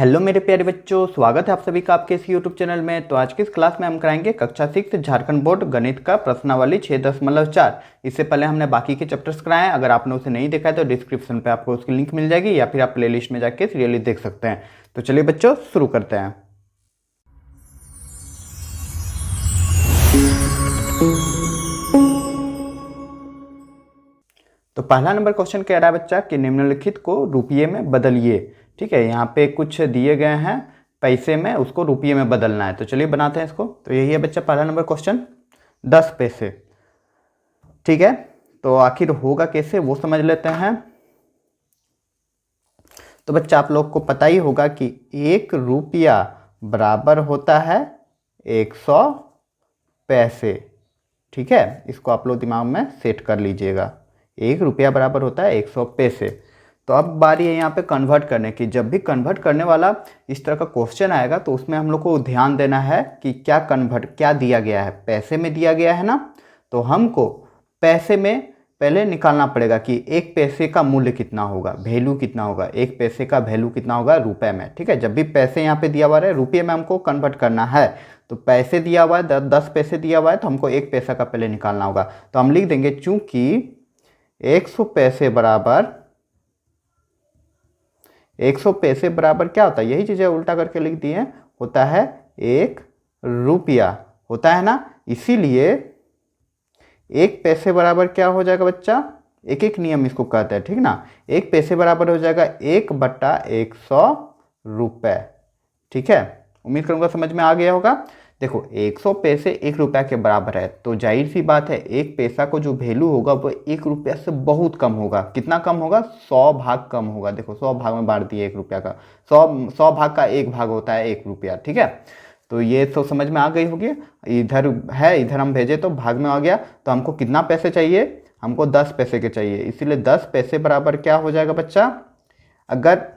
Hello मेरे प्यारे बच्चों, स्वागत है आप सभी का आपके इस यूट्यूब चैनल में। तो आज की इस क्लास में हम कराएंगे कक्षा 6 झारखंड बोर्ड गणित का प्रश्नावली 6.4। इससे पहले हमने बाकी के चैप्टर्स कराए हैं। अगर आपने उसे नहीं देखा है तो डिस्क्रिप्शन पे आपको उसकी लिंक मिल जाएगी या फिर आप प्लेलिस्ट में जाके सीरियली देख सकते हैं। तो चलिए बच्चों शुरू करते हैं। तो पहला नंबर क्वेश्चन कह रहा है बच्चा कि निम्नलिखित को रुपये में बदलिए। ठीक है, यहाँ पे कुछ दिए गए हैं पैसे में, उसको रुपये में बदलना है। तो चलिए बनाते हैं इसको। तो यही है बच्चा पहला नंबर क्वेश्चन, 10 पैसे। ठीक है, तो आखिर होगा कैसे वो समझ लेते हैं। तो बच्चा आप लोग को पता ही होगा कि 1 रुपया बराबर होता है 100 पैसे। ठीक है, इसको आप लोग दिमाग में सेट कर लीजिएगा। 1 रुपया बराबर होता है 100 पैसे। तो अब बारी है यहाँ पे कन्वर्ट करने की। जब भी कन्वर्ट करने वाला इस तरह का क्वेश्चन आएगा तो उसमें हम लोग को ध्यान देना है कि क्या दिया गया है। पैसे में दिया गया है ना, तो हमको पैसे में पहले निकालना पड़ेगा कि 1 पैसे का मूल्य कितना होगा, वैल्यू कितना होगा। 1 पैसे का वैल्यू कितना होगा रुपए में। ठीक है, जब भी पैसे यहाँ पे दिया हुआ है रुपये में हमको कन्वर्ट करना है। तो पैसे दिया हुआ है 10 पैसे दिया हुआ है, तो हमको 1 पैसा का पहले निकालना होगा। तो हम लिख देंगे चूंकि 100 पैसे बराबर 100 पैसे बराबर क्या होता है, यही चीज़ें उल्टा करके लिख दी हैं, होता है 1 रुपया होता है ना। इसीलिए 1 पैसे बराबर क्या हो जाएगा बच्चा, एक एक नियम इसको कहते हैं। ठीक ना, 1 पैसे बराबर हो जाएगा 1/100 रुपये। ठीक है, उम्मीद करूंगा समझ में आ गया होगा। देखो 100 पैसे 1 रुपया के बराबर है, तो जाहिर सी बात है 1 पैसा को जो वैल्यू होगा वो 1 रुपया से बहुत कम होगा। कितना कम होगा, 100 भाग कम होगा। देखो 100 भाग में बांट दिए 1 रुपया का, 100 भाग का 1 भाग होता है 1 रुपया। ठीक है, तो ये तो समझ में आ गई होगी। इधर है, इधर हम भेजे तो भाग में आ गया। तो हमको कितना पैसे चाहिए, हमको 10 पैसे के चाहिए। इसीलिए 10 पैसे बराबर क्या हो जाएगा बच्चा, अगर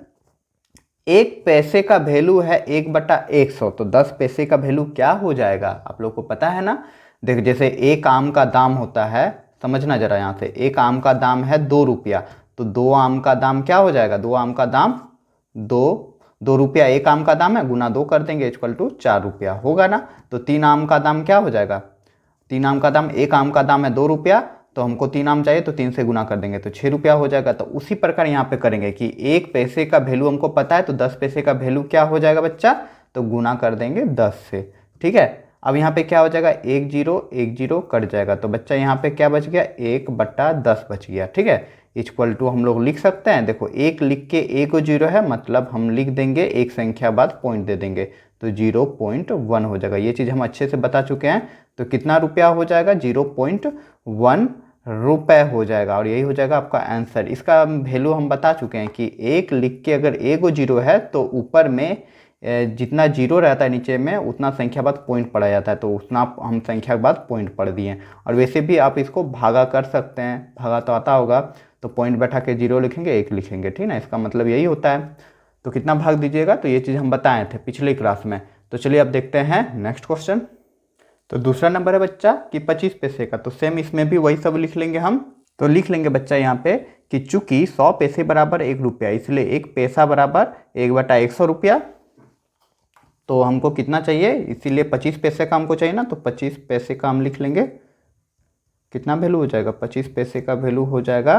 1 पैसे का वैल्यू है 1/100 तो 10 पैसे का वैल्यू क्या हो जाएगा, आप लोग को पता है ना। देख जैसे एक आम का दाम होता है, समझना जरा यहाँ से, एक आम का दाम है 2 रुपया, तो 2 आम का दाम क्या हो जाएगा, 2 आम का दाम 2 रुपया। एक आम का दाम है, गुना 2 कर देंगे इक्वल टू 4 रुपया होगा ना। तो 3 आम का दाम क्या हो जाएगा, 3 आम का दाम, एक आम का दाम है 2 रुपया, तो हमको 3 आम चाहिए तो 3 से गुना कर देंगे तो 6 रुपया हो जाएगा। तो उसी प्रकार यहाँ पे करेंगे कि 1 पैसे का वैल्यू हमको पता है, तो 10 पैसे का वैल्यू क्या हो जाएगा बच्चा, तो गुना कर देंगे 10 से। ठीक है, अब यहाँ पे क्या हो जाएगा, 1 0 कट जाएगा, तो बच्चा यहाँ पे क्या बच गया, 1/10 बच गया। ठीक है, इक्वल टू हम लोग लिख सकते हैं। देखो 1 लिख के 1 0 है, मतलब हम लिख देंगे एक संख्या बाद पॉइंट दे देंगे, तो 0.1 हो जाएगा। ये चीज़ हम अच्छे से बता चुके हैं। तो कितना रुपया हो जाएगा, 0.1 रुपए हो जाएगा, और यही हो जाएगा आपका आंसर। इसका वैल्यू हम बता चुके हैं कि 1 लिख के अगर 1 0 है तो ऊपर में जितना 0 रहता है नीचे में उतना संख्या बाद पॉइंट पड़ा जाता है, तो उतना हम संख्या बाद पॉइंट पढ़ दिए। और वैसे भी आप इसको भागा कर सकते हैं, भागा तो आता होगा, तो पॉइंट बैठा के 0 लिखेंगे 1 लिखेंगे। ठीक ना, इसका मतलब यही होता है। तो कितना भाग दीजिएगा, तो ये चीज़ हम बताए थे पिछली क्लास में। तो चलिए अब देखते हैं नेक्स्ट क्वेश्चन। तो दूसरा नंबर है बच्चा कि 25 पैसे का। तो सेम इसमें भी वही सब लिख लेंगे हम। तो लिख लेंगे बच्चा यहाँ पे कि चूंकि 100 पैसे बराबर 1 रुपया, इसलिए 1 पैसा बराबर 1/100 रुपया। तो हमको कितना चाहिए, इसीलिए 25 पैसे का हमको चाहिए ना, तो 25 पैसे का हम लिख लेंगे। कितना वैल्यू हो जाएगा, 25 पैसे का वैल्यू हो जाएगा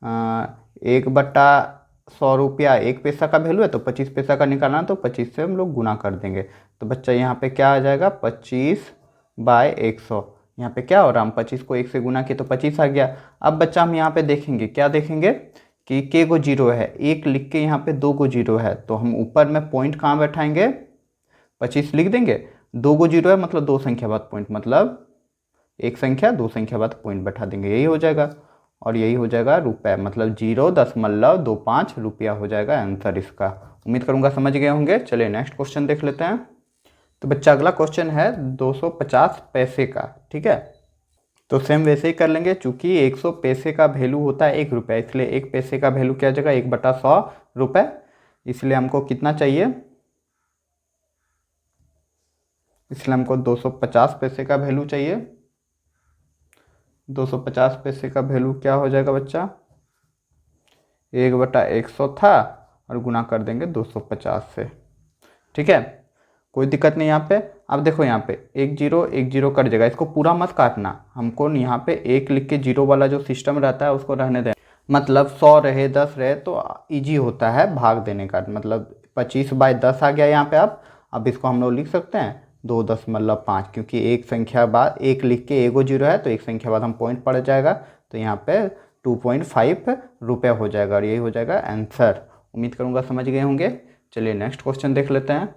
1/100 रुपया। 1 पैसा का वैल्यू है तो 25 पैसा का निकालना, तो 25 से हम लोग गुना कर देंगे। तो बच्चा यहाँ पे क्या आ जाएगा, 25/100। यहाँ पे क्या हो रहा है, हम 25 को 1 से गुना किए तो 25 आ गया। अब बच्चा हम यहाँ पे देखेंगे, क्या देखेंगे कि के गो 0 है, 1 लिख के यहाँ पे 2 गो 0 है, तो हम ऊपर में पॉइंट कहाँ बैठाएंगे, 25 लिख देंगे। 2 गो 0 है मतलब 2 संख्या बाद पॉइंट, मतलब एक संख्या 2 संख्या बाद पॉइंट बैठा देंगे, यही हो जाएगा। और यही हो जाएगा रुपए, मतलब 0.25 रुपया हो जाएगा आंसर इसका। उम्मीद करूंगा समझ गए होंगे। चलिए नेक्स्ट क्वेश्चन देख लेते हैं। तो बच्चा अगला क्वेश्चन है 250 पैसे का। ठीक है, तो सेम वैसे ही कर लेंगे। चूंकि 100 पैसे का वैल्यू होता है 1 रुपया, इसलिए 1 पैसे का वैल्यू क्या जाएगा, 1/100 रुपये। इसलिए हमको कितना चाहिए, इसलिए हमको 250 पैसे का वैल्यू चाहिए। 250 पैसे का वैल्यू क्या हो जाएगा बच्चा, 1/100 था, और गुना कर देंगे 250 से। ठीक है, कोई दिक्कत नहीं यहाँ पे। अब देखो यहाँ पे 1 0 कट जाएगा, इसको पूरा मत काटना, हमको यहाँ पे 1 लिख के 0 वाला जो सिस्टम रहता है उसको रहने दें। मतलब 100 रहे 10 रहे तो ईजी होता है भाग देने का। मतलब 25/10 आ गया यहाँ पे। अब इसको हम लोग लिख सकते हैं 2.5, क्योंकि एक संख्या बाद एक लिख के एगो 0 है तो एक संख्या बाद हम पॉइंट पड़ जाएगा, तो यहाँ पे 2.5 रुपये हो जाएगा और यही हो जाएगा आंसर। उम्मीद करूँगा समझ गए होंगे। चलिए नेक्स्ट क्वेश्चन देख लेते हैं।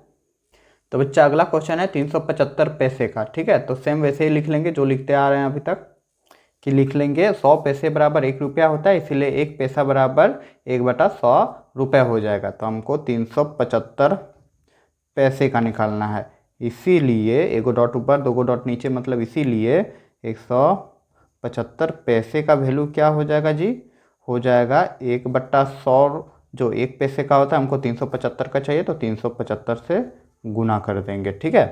तो बच्चा अगला क्वेश्चन है 375 पैसे का। ठीक है, तो सेम वैसे ही लिख लेंगे जो लिखते आ रहे हैं अभी तक, कि लिख लेंगे 100 पैसे बराबर 1 रुपया होता है, इसीलिए 1 पैसा बराबर 1/100 रुपये हो जाएगा। तो हमको 375 पैसे का निकालना है, इसीलिए एगो डॉट ऊपर 2 डॉट नीचे, मतलब इसीलिए 175 पैसे का वैल्यू क्या हो जाएगा जी, हो जाएगा 1/100। जो 1 पैसे का होता है हमको 375 का चाहिए, तो 375 से गुना कर देंगे। ठीक है,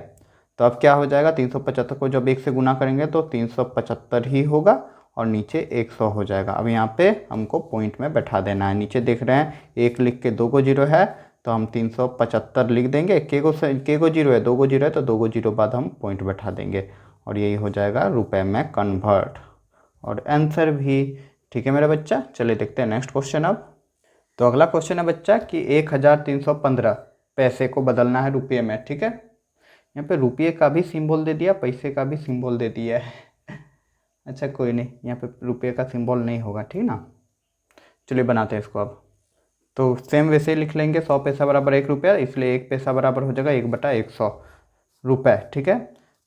तो अब क्या हो जाएगा, 375 को जब 1 से गुना करेंगे तो 375 ही होगा और नीचे 100 हो जाएगा। अब यहाँ पे हमको पॉइंट में बैठा देना है। नीचे देख रहे हैं 1 लिख के 2 0 है, तो हम 375 लिख देंगे। के गो 0 है, 2 0 है, तो 2 0 बाद हम पॉइंट बैठा देंगे और यही हो जाएगा रुपए में कन्वर्ट और आंसर भी। ठीक है मेरा बच्चा, चलिए देखते हैं नेक्स्ट क्वेश्चन। अब तो अगला क्वेश्चन है बच्चा कि 1315 पैसे को बदलना है रुपये में। ठीक है, यहाँ पे रुपये का भी सिंबल दे दिया, पैसे का भी सिंबल दे दिया है। अच्छा कोई नहीं, यहाँ पे रुपये का सिंबल नहीं होगा, ठीक ना। चलिए बनाते हैं इसको। अब तो सेम वैसे ही लिख लेंगे 100 पैसा बराबर 1 रुपया, इसलिए 1 पैसा बराबर हो जाएगा 1/100 रुपये। ठीक है,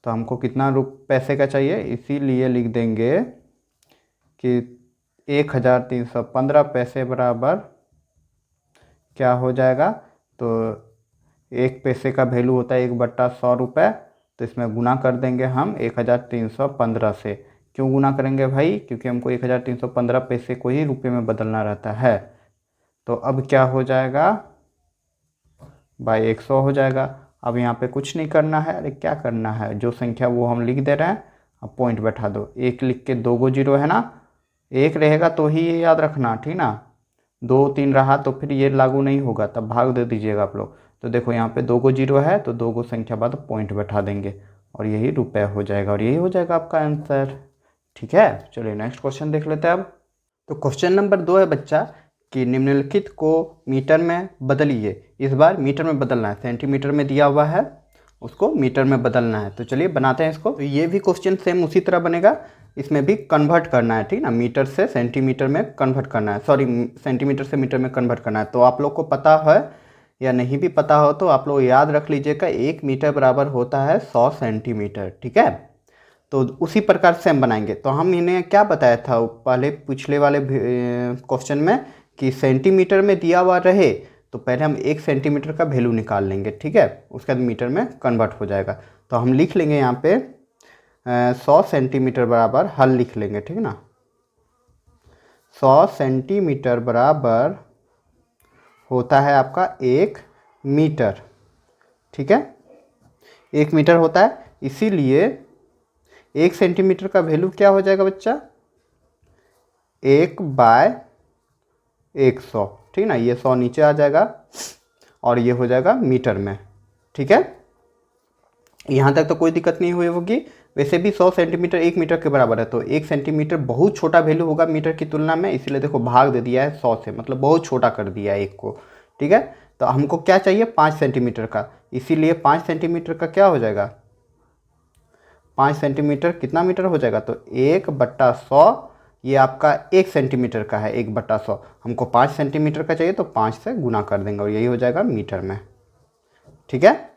तो हमको कितना पैसे का चाहिए, इसीलिए लिख देंगे कि 1315 पैसे बराबर क्या हो जाएगा, तो 1 पैसे का वैल्यू होता है 1/100 रुपये, तो इसमें गुना कर देंगे हम 1315 से। क्यों गुना करेंगे भाई, क्योंकि हमको 1315 पैसे को ही रुपये में बदलना रहता है। तो अब क्या हो जाएगा, बाई 100 हो जाएगा। अब यहाँ पे कुछ नहीं करना है, अरे क्या करना है, जो संख्या वो हम लिख दे रहे हैं। अब पॉइंट बैठा दो, 1 लिख के 2 0 है ना, 1 रहेगा तो ही ये याद रखना, ठीक ना। 2 3 रहा तो फिर ये लागू नहीं होगा, तब भाग दे दीजिएगा आप लोग। तो देखो यहाँ पे 2 0 है, तो 2 संख्या बाद पॉइंट बैठा देंगे और यही रुपये हो जाएगा और यही हो जाएगा आपका आंसर। ठीक है, चलिए नेक्स्ट क्वेश्चन देख लेते हैं। अब तो क्वेश्चन नंबर 2 है बच्चा कि निम्नलिखित को मीटर में बदलिए। इस बार मीटर में बदलना है, सेंटीमीटर में दिया हुआ है उसको मीटर में बदलना है। तो चलिए बनाते हैं इसको। तो ये भी क्वेश्चन सेम उसी तरह बनेगा, इसमें भी कन्वर्ट करना है, ठीक ना। मीटर से सेंटीमीटर में कन्वर्ट करना है, सॉरी सेंटीमीटर से मीटर में कन्वर्ट करना है। तो आप लोग को पता है या नहीं भी पता हो तो आप लोग याद रख लीजिएगा, 1 मीटर बराबर होता है 100 सेंटीमीटर। ठीक है, तो उसी प्रकार से हम बनाएंगे। तो हम इन्हें क्या बताया था पहले पिछले वाले क्वेश्चन में कि सेंटीमीटर में दिया हुआ रहे तो पहले हम 1 सेंटीमीटर का वैल्यू निकाल लेंगे। ठीक है, उसके बाद मीटर में कन्वर्ट हो जाएगा। तो हम लिख लेंगे यहाँ पे 100 सेंटीमीटर बराबर हल लिख लेंगे, ठीक ना। 100 सेंटीमीटर बराबर होता है आपका 1 मीटर। ठीक है, 1 मीटर होता है, इसीलिए 1 सेंटीमीटर का वैल्यू क्या हो जाएगा बच्चा, 1/100। ठीक ना, ये 100 नीचे आ जाएगा और ये हो जाएगा मीटर में। ठीक है, यहाँ तक तो कोई दिक्कत नहीं हुई होगी। वैसे भी 100 सेंटीमीटर 1 मीटर के बराबर है, तो 1 सेंटीमीटर बहुत छोटा वैल्यू होगा मीटर की तुलना में, इसलिए देखो भाग दे दिया है 100 से, मतलब बहुत छोटा कर दिया है 1 को। ठीक है, तो हमको क्या चाहिए 5 सेंटीमीटर का, इसीलिए 5 सेंटीमीटर का क्या हो जाएगा, 5 सेंटीमीटर कितना मीटर हो जाएगा, तो 1/100। ये आपका 1 सेंटीमीटर का है 1/100, हमको 5 सेंटीमीटर का चाहिए तो 5 से गुना कर देंगे और यही हो जाएगा मीटर में। ठीक है,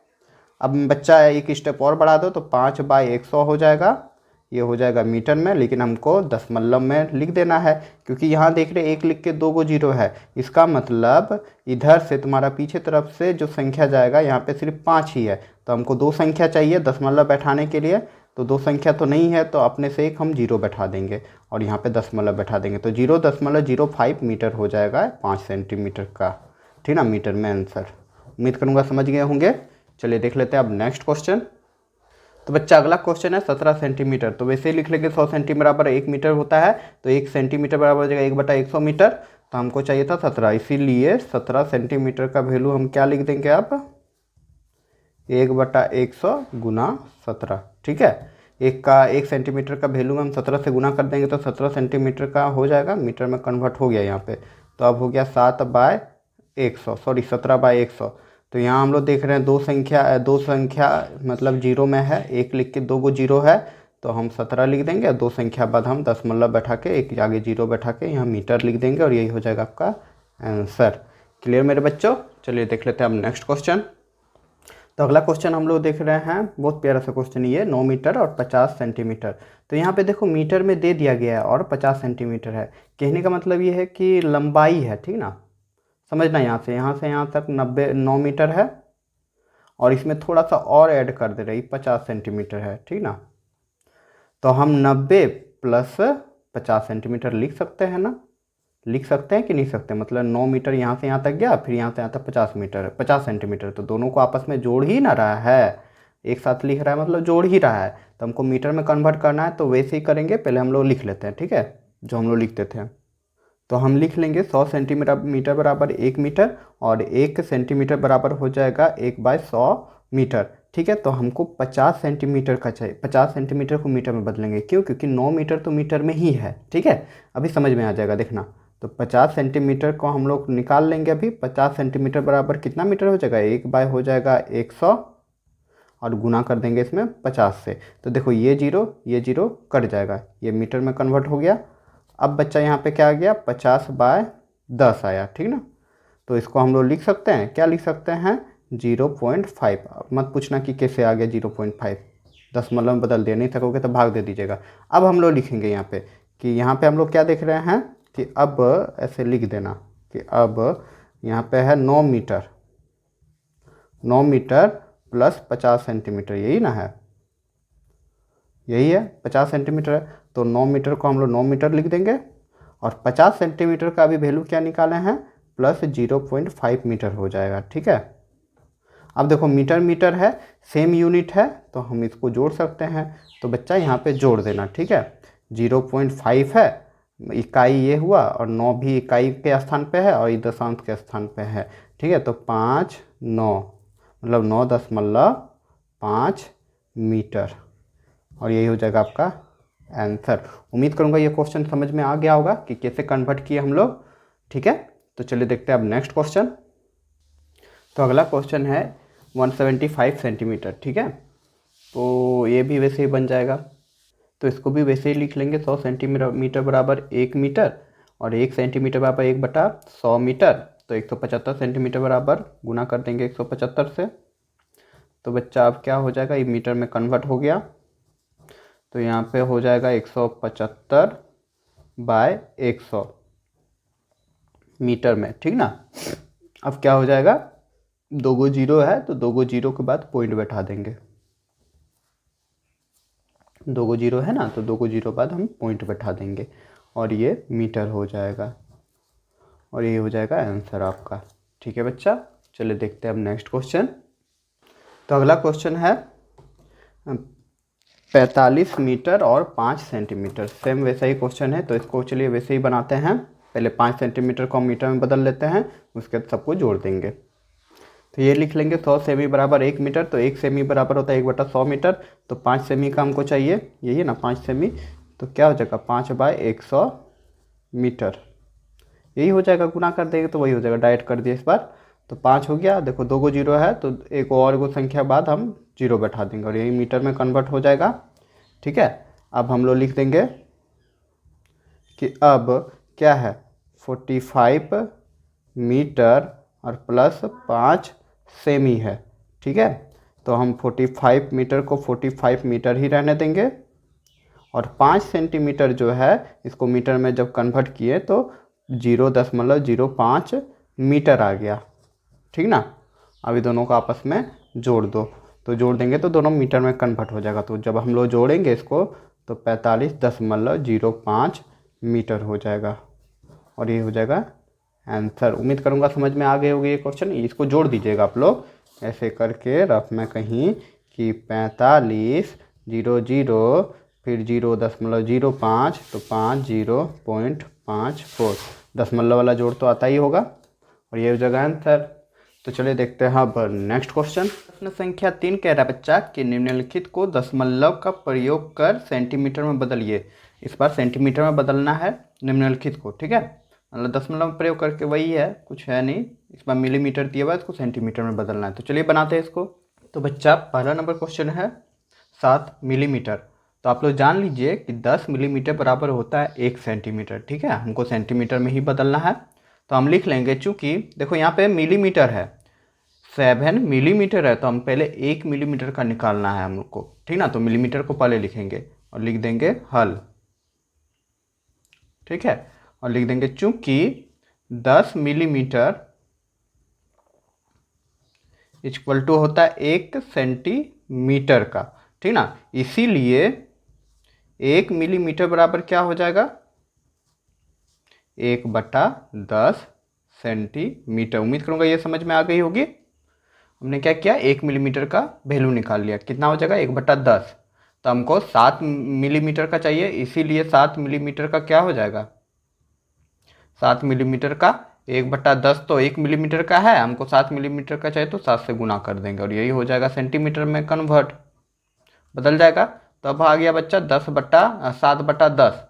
अब बच्चा एक स्टेप और बढ़ा दो तो 5/100 हो जाएगा, ये हो जाएगा मीटर में, लेकिन हमको दशमलव में लिख देना है क्योंकि यहाँ देख रहे 1 लिख के 2 0 है। इसका मतलब इधर से तुम्हारा पीछे तरफ से जो संख्या जाएगा यहाँ पे सिर्फ 5 ही है, तो हमको 2 संख्या चाहिए दशमलव बैठाने के लिए। तो 2 संख्या तो नहीं है, तो अपने से एक हम 0 बैठा देंगे और यहाँ पे दशमलव बैठा देंगे, तो 0.05 मीटर हो जाएगा 5 सेंटीमीटर का। ठीक ना, मीटर में आंसर। उम्मीद करूँगा समझ गए होंगे। चलिए देख लेते हैं अब नेक्स्ट क्वेश्चन। तो बच्चा अगला क्वेश्चन है 17 सेंटीमीटर। तो वैसे ही लिख लेंगे 100 सेंटीमीटर बराबर 1 मीटर होता है, तो 1 सेंटीमीटर बराबर हो जाएगा 1/100 मीटर। तो हमको चाहिए था 17, इसीलिए 17 सेंटीमीटर का वैल्यू हम क्या लिख देंगे अब 1/100 गुना 17। ठीक है, 1 सेंटीमीटर का वैल्यू हम 17 से गुना कर देंगे तो 17 सेंटीमीटर का हो जाएगा, मीटर में कन्वर्ट हो गया यहाँ पे। तो अब हो गया 7/100, सॉरी 17/100। तो यहाँ हम लोग देख रहे हैं दो संख्या मतलब जीरो में है, एक लिख के 2 गो जीरो है तो हम 17 लिख देंगे, 2 संख्या बाद हम दशमलव बैठा के एक आगे जीरो बैठा के यहाँ मीटर लिख देंगे और यही हो जाएगा आपका आंसर। क्लियर मेरे बच्चों? चलिए देख लेते हैं अब नेक्स्ट क्वेश्चन। तो अगला क्वेश्चन हम लोग देख रहे हैं, बहुत प्यारा सा क्वेश्चन ये, 9 मीटर और 50 सेंटीमीटर। तो यहाँ पे देखो मीटर में दे दिया गया है और 50 सेंटीमीटर है। कहने का मतलब ये है कि लंबाई है, ठीक ना, समझना, यहाँ से यहाँ तक 9 मीटर है और इसमें थोड़ा सा और ऐड कर दे रही 50 सेंटीमीटर है, ठीक ना। तो हम 90 प्लस 50 सेंटीमीटर लिख सकते हैं ना, लिख सकते हैं कि नहीं सकते, मतलब 9 मीटर यहाँ से यहाँ तक गया, फिर यहाँ से यहाँ तक 50 सेंटीमीटर, तो दोनों को आपस में जोड़ ही ना रहा है, एक साथ लिख रहा है मतलब जोड़ ही रहा है। तो हमको मीटर में कन्वर्ट करना है तो वैसे ही करेंगे, पहले हम लोग लिख लेते हैं, ठीक है, जो हम लोग लिखते थे। तो हम लिख लेंगे 100 सेंटीमीटर बराबर 1 मीटर और 1 सेंटीमीटर बराबर हो जाएगा 1/100 मीटर। ठीक है, तो हमको 50 सेंटीमीटर का चाहिए, 50 सेंटीमीटर को मीटर में बदलेंगे, क्यों? क्योंकि 9 मीटर तो मीटर में ही है। ठीक है, अभी समझ में आ जाएगा, देखना। तो 50 सेंटीमीटर को हम लोग निकाल लेंगे अभी। 50 सेंटीमीटर बराबर कितना मीटर हो जाएगा, 1 हो जाएगा 100 और गुना कर देंगे इसमें 50 से। तो देखो ये जीरो कट जाएगा, ये मीटर में कन्वर्ट हो गया। अब बच्चा यहाँ पे क्या आ गया, 50/10 आया, ठीक ना। तो इसको हम लोग लिख सकते हैं, क्या लिख सकते हैं, 0.5। मत पूछना कि कैसे आ गया 0.5, दशमलव में बदल दिया, नहीं थकोगे तो भाग दे दीजिएगा। अब हम लोग लिखेंगे यहाँ पे कि यहाँ पे हम लोग क्या देख रहे हैं कि अब ऐसे लिख देना कि अब यहाँ पे है 9 मीटर प्लस 50 सेंटीमीटर, यही ना है, यही है, 50 सेंटीमीटर है। तो 9 मीटर को हम लोग 9 मीटर लिख देंगे और 50 सेंटीमीटर का अभी वैल्यू क्या निकाले हैं, प्लस 0.5 मीटर हो जाएगा। ठीक है, अब देखो मीटर है, सेम यूनिट है, तो हम इसको जोड़ सकते हैं। तो बच्चा यहाँ पे जोड़ देना, ठीक है। 0.5 है, इकाई ये हुआ, और 9 भी इकाई के स्थान पे है और ये दशांश के स्थान पे है। ठीक है, तो 5/9 मतलब 9.5 मीटर, और यही हो जाएगा आपका आंसर। उम्मीद करूँगा ये क्वेश्चन समझ में आ गया होगा कि कैसे कन्वर्ट किए हम लोग। ठीक है, तो चलिए देखते हैं अब नेक्स्ट क्वेश्चन। तो अगला क्वेश्चन है 175 सेंटीमीटर। ठीक है, तो ये भी वैसे ही बन जाएगा, तो इसको भी वैसे ही लिख लेंगे। 100 सेंटीमीटर बराबर 1 मीटर और 1 सेंटीमीटर बराबर 1/100 मीटर। तो 175 सेंटीमीटर बराबर गुना कर देंगे 175 से। तो बच्चा अब क्या हो जाएगा, ये मीटर में कन्वर्ट हो गया, तो यहाँ पे हो जाएगा 175/100 मीटर में, ठीक ना। अब क्या हो जाएगा, 2 गो जीरो है तो 2 गो जीरो के बाद पॉइंट बैठा देंगे, 2 गो जीरो है ना, तो 2 गो जीरो बाद हम पॉइंट बैठा देंगे और ये मीटर हो जाएगा और ये हो जाएगा आंसर आपका। ठीक है बच्चा, चलिए देखते हैं अब नेक्स्ट क्वेश्चन। तो अगला क्वेश्चन है 45 मीटर और 5 सेंटीमीटर। सेम वैसा ही क्वेश्चन है, तो इसको चलिए वैसे ही बनाते हैं। पहले 5 सेंटीमीटर को हम मीटर में बदल लेते हैं, उसके बाद सबको जोड़ देंगे। तो ये लिख लेंगे 100 सेमी बराबर 1 मीटर, तो 1 सेमी बराबर होता है 1/100 मीटर। तो 5 सेमी का हमको चाहिए, यही है ना 5 सेमी, तो क्या हो जाएगा 5/100 मीटर, यही हो जाएगा। गुना कर देंगे तो वही हो जाएगा, डायरेक्ट कर दिए इस बार। तो 5 हो गया, देखो 2 गो जीरो है तो एक और गो संख्या बाद हम जीरो बैठा देंगे और यही मीटर में कन्वर्ट हो जाएगा। ठीक है, अब हम लोग लिख देंगे कि अब क्या है 45 मीटर और प्लस 5 सेमी है। ठीक है, तो हम 45 मीटर को 45 मीटर ही रहने देंगे और 5 सेंटीमीटर जो है इसको मीटर में जब कन्वर्ट किए तो 0.05 मीटर आ गया। ठीक ना, अभी दोनों को आपस में जोड़ दो, तो जोड़ देंगे तो दोनों मीटर में कन्वर्ट हो जाएगा। तो जब हम लोग जोड़ेंगे इसको तो 45.05 मीटर हो जाएगा और ये हो जाएगा आंसर। उम्मीद करूँगा समझ में आ गए होगी ये क्वेश्चन। इसको जोड़ दीजिएगा आप लोग ऐसे करके रफ में कहीं कि 45 0 फिर 0.05 तो 50.54 दशमलव वाला जोड़ तो आता ही होगा और ये हो जाएगा आंसर। तो चलिए देखते हैं अब नेक्स्ट क्वेश्चन। प्रश्न संख्या 3 कह रहा है बच्चा कि निम्नलिखित को दशमलव का प्रयोग कर सेंटीमीटर में बदलिए। इस बार सेंटीमीटर में बदलना है निम्नलिखित को, ठीक है, मतलब दशमलव में प्रयोग करके वही है, कुछ है नहीं। इस बार मिलीमीटर दिया हुआ है, इसको सेंटीमीटर में बदलना है। तो चलिए बनाते हैं इसको। तो बच्चा पहला नंबर क्वेश्चन है 7 मिलीमीटर। तो आप लोग जान लीजिए कि 10 मिलीमीटर बराबर होता है 1 सेंटीमीटर, ठीक है, हमको सेंटीमीटर में ही बदलना है। तो हम लिख लेंगे, चूँकि देखो यहाँ पे मिलीमीटर है, 7 मिलीमीटर है, तो हम पहले 1 मिलीमीटर का निकालना है हम लोग को, ठीक ना। तो मिलीमीटर को पहले लिखेंगे और लिख देंगे हल, ठीक है, और लिख देंगे चूंकि 10 मिलीमीटर इक्वल टू होता है 1 सेंटीमीटर का, ठीक ना, इसीलिए 1 मिलीमीटर बराबर क्या हो जाएगा, 1/10 सेंटीमीटर। उम्मीद करूंगा ये समझ में आ गई होगी। हमने क्या किया, 1 मिलीमीटर का वैल्यू निकाल लिया, कितना हो जाएगा 1/10। तो हमको 7 मिलीमीटर का चाहिए, इसीलिए 7 मिलीमीटर का क्या हो जाएगा, 7 मिलीमीटर का 1/10 तो 1 मिलीमीटर का है, हमको 7 मिलीमीटर का चाहिए तो 7 से गुना कर देंगे और यही हो जाएगा सेंटीमीटर में कन्वर्ट, बदल जाएगा। तो अब आ गया बच्चा 7/10।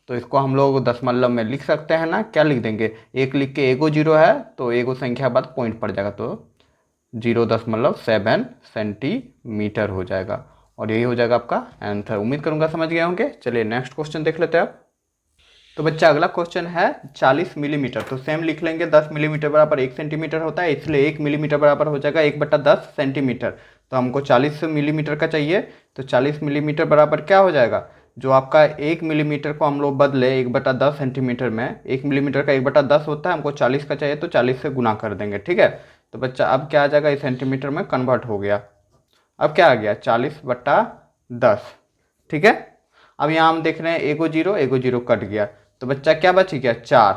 तो इसको हम लोग दशमलव में लिख सकते हैं ना, क्या लिख देंगे, एक लिख के एगो जीरो है तो एगो संख्या बाद पॉइंट पड़ जाएगा, तो 0.7 सेंटीमीटर हो जाएगा और यही हो जाएगा आपका आंसर। उम्मीद करूंगा समझ गए होंगे। चलिए नेक्स्ट क्वेश्चन देख लेते हैं आप। तो बच्चा अगला क्वेश्चन है 40 मिलीमीटर। तो सेम लिख लेंगे, 10 मिलीमीटर बराबर 1 सेंटीमीटर होता है, इसलिए 1 मिलीमीटर बराबर हो जाएगा 1/10 सेंटीमीटर। तो हमको 40 मिलीमीटर का चाहिए, तो 40 मिलीमीटर बराबर क्या हो जाएगा, जो आपका 1 मिलीमीटर को हम लोग बदले 1/10 सेंटीमीटर में, 1 मिलीमीटर का 1/10 होता है, हमको 40 का चाहिए तो 40 से गुना कर देंगे, ठीक है। तो बच्चा अब क्या आ जाएगा, इस सेंटीमीटर में कन्वर्ट हो गया। अब क्या आ गया 40/10, ठीक है। अब यहाँ हम देख रहे हैं एगो जीरो कट गया, तो बच्चा क्या बच गया 4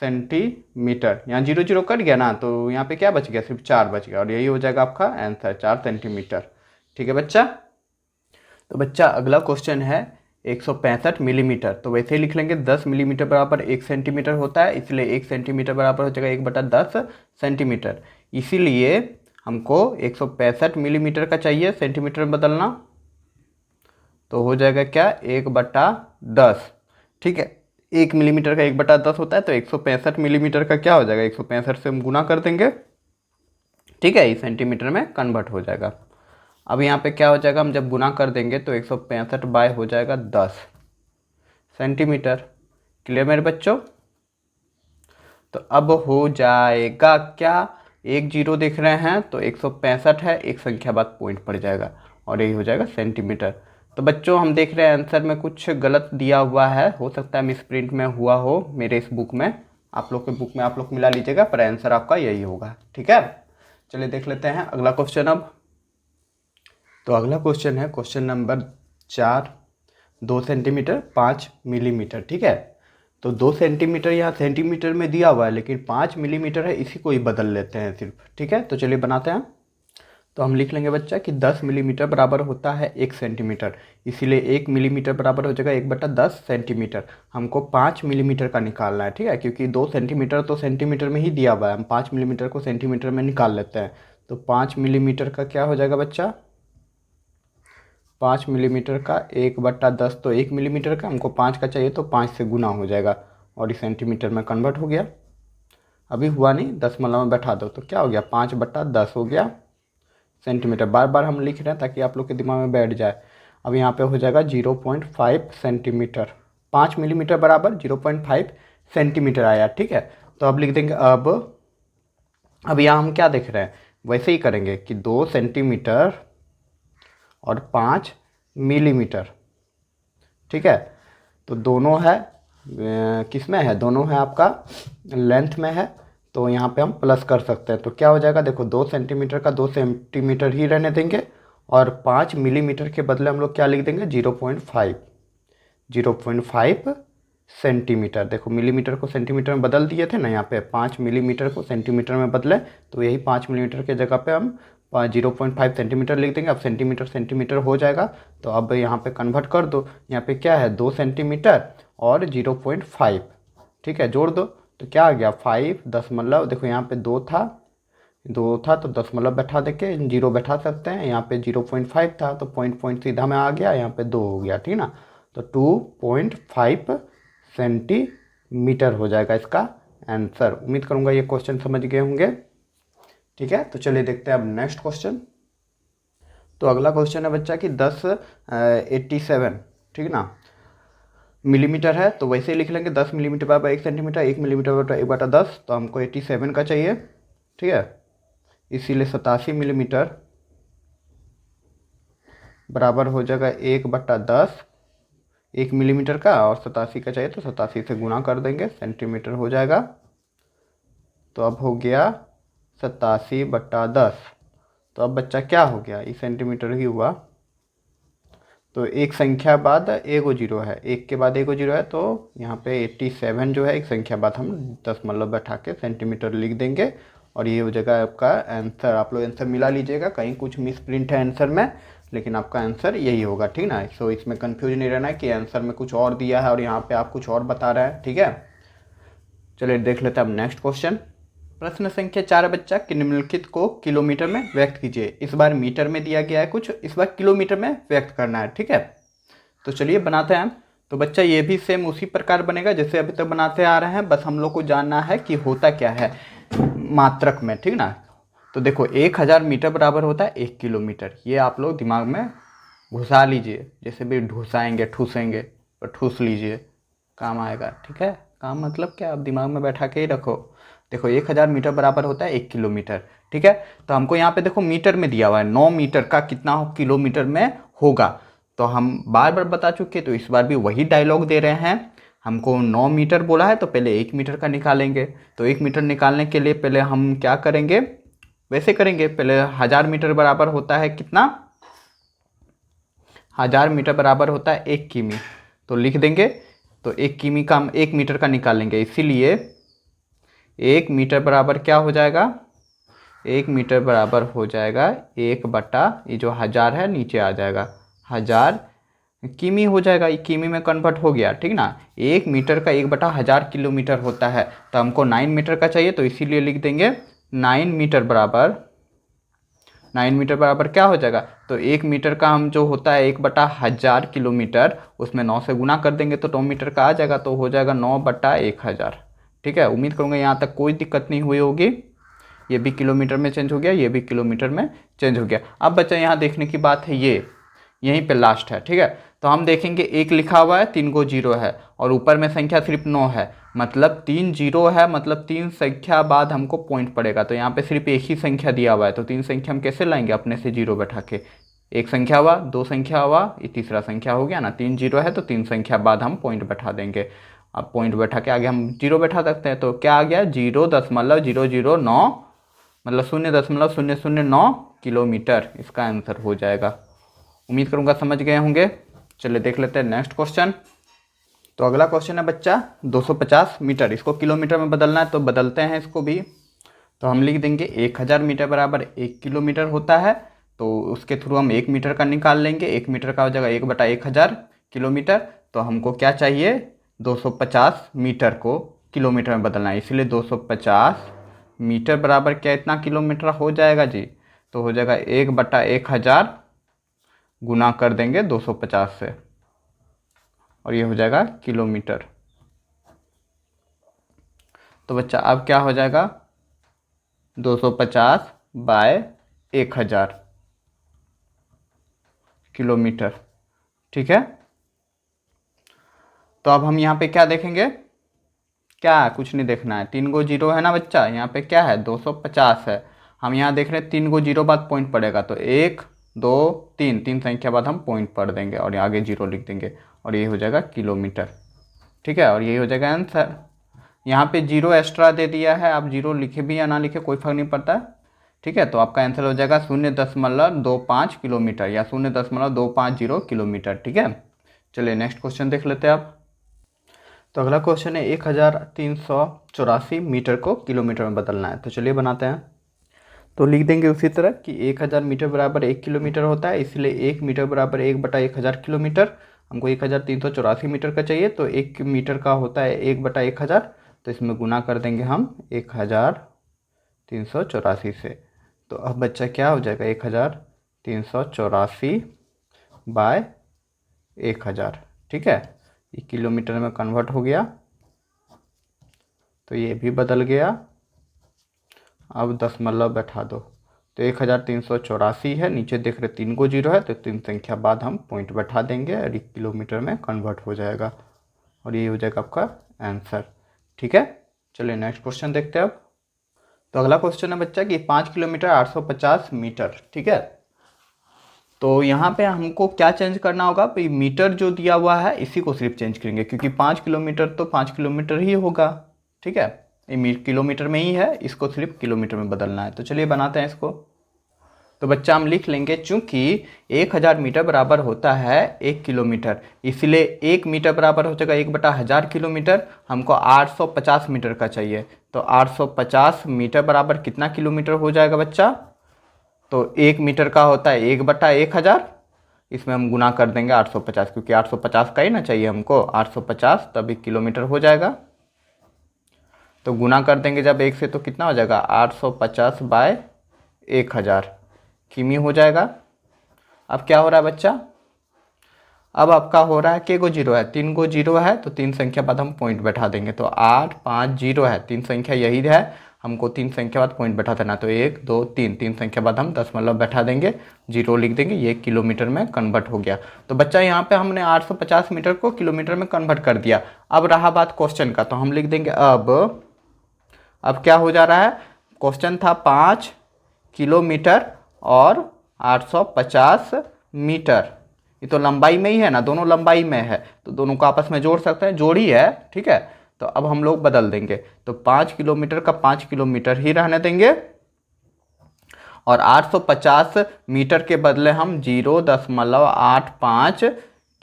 सेंटीमीटर। यहाँ 0 0 कट गया ना, तो यहाँ पे क्या बच गया, सिर्फ 4 बच गया और यही हो जाएगा आपका आंसर 4 सेंटीमीटर, ठीक है बच्चा। तो बच्चा अगला क्वेश्चन है 165 मिलीमीटर। तो वैसे ही लिख लेंगे, 10 मिलीमीटर बराबर 1 सेंटीमीटर होता है, इसलिए 1 सेंटीमीटर बराबर हो जाएगा 1/10 सेंटीमीटर। इसीलिए हमको 165 मिलीमीटर का चाहिए सेंटीमीटर में बदलना, तो हो जाएगा क्या 1/10, ठीक है। 1 मिलीमीटर का 1/10 होता है, तो 165 मिलीमीटर का क्या हो जाएगा, 165 से हम गुना कर देंगे, ठीक है, इस सेंटीमीटर में कन्वर्ट हो जाएगा। अब यहाँ पे क्या हो जाएगा, हम जब गुना कर देंगे तो 165 बाय हो जाएगा 10 सेंटीमीटर। क्लियर मेरे बच्चों। तो अब हो जाएगा क्या, एक जीरो देख रहे हैं तो 165 है, एक संख्या बाद पॉइंट पड़ जाएगा और यही हो जाएगा सेंटीमीटर। तो बच्चों हम देख रहे हैं आंसर में कुछ गलत दिया हुआ है, हो सकता है मिस प्रिंट में हुआ हो मेरे इस बुक में, आप लोग के बुक में आप लोग मिला लीजिएगा, पर आंसर आपका यही होगा, ठीक है। चलिए देख लेते हैं अगला क्वेश्चन अब। तो अगला क्वेश्चन है क्वेश्चन नंबर 4, 2 सेंटीमीटर 5 मिलीमीटर, ठीक है। तो 2 सेंटीमीटर यहाँ सेंटीमीटर में दिया हुआ है, लेकिन 5 मिलीमीटर है, इसी को ही बदल लेते हैं सिर्फ, ठीक है। तो चलिए बनाते हैं। तो हम लिख लेंगे बच्चा कि 10 मिलीमीटर बराबर होता है 1 सेंटीमीटर, इसीलिए 1 मिलीमीटर बराबर हो जाएगा 1/10 सेंटीमीटर। हमको 5 मिलीमीटर का निकालना है, ठीक है, क्योंकि 2 सेंटीमीटर तो सेंटीमीटर में ही दिया हुआ है, हम 5 मिलीमीटर को सेंटीमीटर में निकाल लेते हैं। तो 5 मिलीमीटर का क्या हो जाएगा बच्चा, 5 मिलीमीटर का 1/10, तो 1 मिलीमीटर का हमको 5 का चाहिए तो 5 से गुना हो जाएगा और इस सेंटीमीटर में कन्वर्ट हो गया। अभी हुआ नहीं, दशमलव में बैठा दो तो क्या हो गया, 5/10 हो गया सेंटीमीटर। बार बार हम लिख रहे हैं ताकि आप लोग के दिमाग में बैठ जाए। अब यहाँ पे हो जाएगा 0.5 सेंटीमीटर, 5 मिलीमीटर बराबर 0.5 सेंटीमीटर आया, ठीक है। तो अब लिख देंगे, अब यहाँ हम क्या देख रहे हैं, वैसे ही करेंगे कि 2 सेंटीमीटर और 5 मिलीमीटर, ठीक है। तो दोनों है किस में है, दोनों है आपका लेंथ में है, तो यहाँ पे हम प्लस कर सकते हैं। तो क्या हो जाएगा, देखो 2 सेंटीमीटर का 2 सेंटीमीटर ही रहने देंगे और 5 मिलीमीटर के बदले हम लोग क्या लिख देंगे 0.5 सेंटीमीटर। देखो मिलीमीटर को सेंटीमीटर में बदल दिए थे ना, यहाँ पे 5 मिलीमीटर को सेंटीमीटर में बदले, तो यही 5 मिलीमीटर के जगह पे हम 0.5 सेंटीमीटर लिख देंगे। अब सेंटीमीटर सेंटीमीटर हो जाएगा, तो अब यहाँ पे कन्वर्ट कर दो, यहाँ पे क्या है 2 सेंटीमीटर और 0.5, ठीक है, जोड़ दो तो क्या आ गया 5 दशमलव, देखो यहाँ पे 2 था तो दशमलव बैठा देके 0 बैठा सकते हैं, यहाँ पे 0.5 था तो पॉइंट सीधा में आ गया, यहाँ पे 2 हो गया, ठीक ना। तो 2.5 सेंटीमीटर हो जाएगा इसका आंसर। उम्मीद करूँगा ये क्वेश्चन समझ गए होंगे। ठीक है, तो चलिए देखते हैं अब नेक्स्ट क्वेश्चन। तो अगला क्वेश्चन है बच्चा कि 87, ठीक ना, मिलीमीटर है, तो वैसे ही लिख लेंगे 10 मिलीमीटर बराबर 1 सेंटीमीटर, 1 मिलीमीटर बराबर 1/10, तो हमको 87 का चाहिए, ठीक है। इसीलिए 87 मिलीमीटर बराबर हो जाएगा 1/10, 1 मिलीमीटर का, और 87 का चाहिए तो 87 से गुणा कर देंगे, सेंटीमीटर हो जाएगा। तो अब हो गया 87/10। तो अब बच्चा क्या हो गया, ये सेंटीमीटर ही हुआ, तो एक संख्या बाद एगो जीरो है, एक के बाद एगो जीरो है, तो यहाँ पे 87 जो है एक संख्या बाद हम दशमलव बैठा के सेंटीमीटर लिख देंगे, और ये हो जाएगा आपका आंसर। आप लोग आंसर मिला लीजिएगा, कहीं कुछ मिस प्रिंट है आंसर में, लेकिन आपका आंसर यही होगा, ठीक ना। सो इसमें कन्फ्यूज नहीं रहना है कि आंसर में कुछ और दिया है और यहाँ पे आप कुछ और बता रहे हैं, ठीक है। चलिए देख लेते हैं अब नेक्स्ट क्वेश्चन। प्रश्न संख्या 4 बच्चा कि निम्नलिखित को किलोमीटर में व्यक्त कीजिए। इस बार मीटर में दिया गया है कुछ, इस बार किलोमीटर में व्यक्त करना है, ठीक है। तो चलिए बनाते हैं। तो बच्चा ये भी सेम उसी प्रकार बनेगा जैसे अभी तक बनाते आ रहे हैं, बस हम लोग को जानना है कि होता क्या है मात्रक में, ठीक ना। तो देखो 1000 मीटर बराबर होता है 1 किलोमीटर, ये आप लोग दिमाग में घुसा लीजिए, जैसे भी घुसाएंगे ठूसेंगे, तो ठूस लीजिए, काम आएगा, ठीक है। काम मतलब क्या, आप दिमाग में बैठा के ही रखो। देखो 1000 मीटर बराबर होता है 1 किलोमीटर, ठीक है। तो हमको यहाँ पे देखो मीटर में दिया हुआ है, 9 मीटर का कितना किलोमीटर में होगा, तो हम बार बार बता चुके, तो इस बार भी वही डायलॉग दे रहे हैं। हमको 9 मीटर बोला है तो पहले 1 मीटर का निकालेंगे, तो 1 मीटर निकालने के लिए पहले हम क्या करेंगे, वैसे करेंगे, पहले 1000 मीटर बराबर होता है कितना, 1000 मीटर बराबर होता है 1 किमी, तो लिख देंगे। तो 1 किमी का हम 1 मीटर का निकालेंगे, इसीलिए 1 मीटर बराबर क्या हो जाएगा, 1 मीटर बराबर हो जाएगा 1 बटा ये जो 1000 है नीचे आ जाएगा, 1000 किमी हो जाएगा, ये किमी में कन्वर्ट हो गया, ठीक ना। 1 मीटर का 1/1000 किलोमीटर होता है, तो हमको 9 मीटर का चाहिए, तो इसीलिए लिख देंगे 9 मीटर बराबर, 9 मीटर बराबर क्या हो जाएगा, तो 1 मीटर का हम जो होता है 1/1000 किलोमीटर, उसमें 9 से गुना कर देंगे तो 9 मीटर का आ जाएगा, तो हो जाएगा 9/1000, ठीक है। उम्मीद करूँगा यहाँ तक कोई दिक्कत नहीं हुई होगी। ये भी किलोमीटर में चेंज हो गया, ये भी किलोमीटर में चेंज हो गया। अब बच्चा यहाँ देखने की बात है, ये यहीं पे लास्ट है, ठीक है। तो हम देखेंगे 1 लिखा हुआ है, 3 गो जीरो है, और ऊपर में संख्या सिर्फ 9 है, मतलब 3 जीरो है, मतलब 3 संख्या बाद हमको पॉइंट पड़ेगा। तो यहाँ पे सिर्फ एक ही संख्या दिया हुआ है, तो 3 संख्या हम कैसे लाएंगे अपने से जीरो बैठा के, एक संख्या हुआ, 2 संख्या हुआ, ये तीसरा संख्या हो गया ना। 3 जीरो है तो 3 संख्या बाद हम पॉइंट बैठा देंगे। अब पॉइंट बैठा के आगे हम जीरो बैठा सकते हैं, तो क्या आ गया 0.009, मतलब 0.009 किलोमीटर इसका आंसर हो जाएगा। उम्मीद करूँगा समझ गए होंगे। चलिए देख लेते हैं नेक्स्ट क्वेश्चन। तो अगला क्वेश्चन है बच्चा 250 मीटर, इसको किलोमीटर में बदलना है, तो बदलते हैं इसको भी। तो हम लिख देंगे 1000 मीटर बराबर 1 किलोमीटर होता है, तो उसके थ्रू हम 1 मीटर का निकाल लेंगे, 1 मीटर का हो जाएगा 1/1000 किलोमीटर। तो हमको क्या चाहिए, 250 मीटर को किलोमीटर में बदलना है, इसलिए 250 मीटर बराबर क्या इतना किलोमीटर हो जाएगा जी, तो हो जाएगा 1/1000 गुना कर देंगे 250 से, और ये हो जाएगा किलोमीटर। तो बच्चा अब क्या हो जाएगा 250 बाय 1000 किलोमीटर, ठीक है। तो अब हम यहाँ पे क्या देखेंगे, क्या कुछ नहीं देखना है, 3 गो जीरो है ना बच्चा, यहाँ पे क्या है 250 है, हम यहाँ देख रहे हैं 3 गो जीरो बाद पॉइंट पड़ेगा, तो 1 2 3, 3 संख्या बाद हम पॉइंट पढ़ देंगे और आगे जीरो लिख देंगे, और ये हो जाएगा किलोमीटर, ठीक है। और यही हो जाएगा आंसर। यहाँ पे जीरो एक्स्ट्रा दे दिया है, आप जीरो लिखे भी या ना लिखे कोई फर्क नहीं पड़ता, ठीक है। तो आपका आंसर हो जाएगा 0.25 किलोमीटर या 0.250 किलोमीटर, ठीक है। चलिए नेक्स्ट क्वेश्चन देख लेते हैं आप। तो अगला क्वेश्चन है 1384 मीटर को किलोमीटर में बदलना है, तो चलिए बनाते हैं। तो लिख देंगे उसी तरह कि 1000 मीटर बराबर 1 किलोमीटर होता है, इसलिए 1 मीटर बराबर 1/1000 किलोमीटर। हमको 1384 मीटर का चाहिए, तो 1 मीटर का होता है 1/1000, तो इसमें गुना कर देंगे हम 1384 से। तो अब बच्चा क्या हो जाएगा, 1384/1000, ठीक है। ये किलोमीटर में कन्वर्ट हो गया, तो ये भी बदल गया। अब दशमलव बैठा दो, तो 1384 है, नीचे देख रहे 3 को 0 है, तो 3 संख्या बाद हम पॉइंट बैठा देंगे और 1 किलोमीटर में कन्वर्ट हो जाएगा, और ये हो जाएगा आपका आंसर, ठीक है। चलिए नेक्स्ट क्वेश्चन देखते हैं अब। तो अगला क्वेश्चन है बच्चा कि 5 किलोमीटर 850 मीटर, ठीक है। तो यहाँ पे हमको क्या चेंज करना होगा, तो मीटर जो दिया हुआ है इसी को सिर्फ चेंज करेंगे, क्योंकि 5 किलोमीटर तो 5 किलोमीटर ही होगा, ठीक है। ये किलोमीटर में ही है, इसको सिर्फ किलोमीटर में बदलना है। तो चलिए बनाते हैं इसको। तो बच्चा हम लिख लेंगे, चूंकि 1000 मीटर बराबर होता है 1 किलोमीटर, इसलिए 1 मीटर बराबर हो जाएगा 1/1000 किलोमीटर। हमको 850 मीटर का चाहिए, तो 850 मीटर बराबर कितना किलोमीटर हो जाएगा बच्चा, तो 1 मीटर का होता है 1/1000, इसमें हम गुना कर देंगे 850, क्योंकि 850 का ही ना चाहिए हमको, 850 तब 1 किलोमीटर हो जाएगा। तो गुना कर देंगे जब 1 से, तो कितना हो जाएगा 850/1000 किमी हो जाएगा। अब क्या हो रहा है बच्चा, अब आपका हो रहा है के गो 0 है, 3 गो 0 है, तो 3 संख्या बाद हम पॉइंट बैठा देंगे, तो 8 5 0 है, 3 संख्या यही है, हमको 3 संख्या बाद पॉइंट बैठा देना, तो 1 2 3, 3 संख्या बाद हम दशमलव बैठा देंगे, 0 लिख देंगे, ये किलोमीटर में कन्वर्ट हो गया। तो बच्चा यहाँ पे हमने 850 मीटर को किलोमीटर में कन्वर्ट कर दिया। अब रहा बात क्वेश्चन का, तो हम लिख देंगे अब क्या हो जा रहा है, क्वेश्चन था 5 किलोमीटर और 850 मीटर, ये तो लंबाई में ही है ना, दोनों लंबाई में है, तो दोनों को आपस में जोड़ सकते हैं, जोड़ी है, ठीक है। तो अब हम लोग बदल देंगे, तो 5 किलोमीटर का 5 किलोमीटर ही रहने देंगे, और 850 मीटर के बदले हम 0.85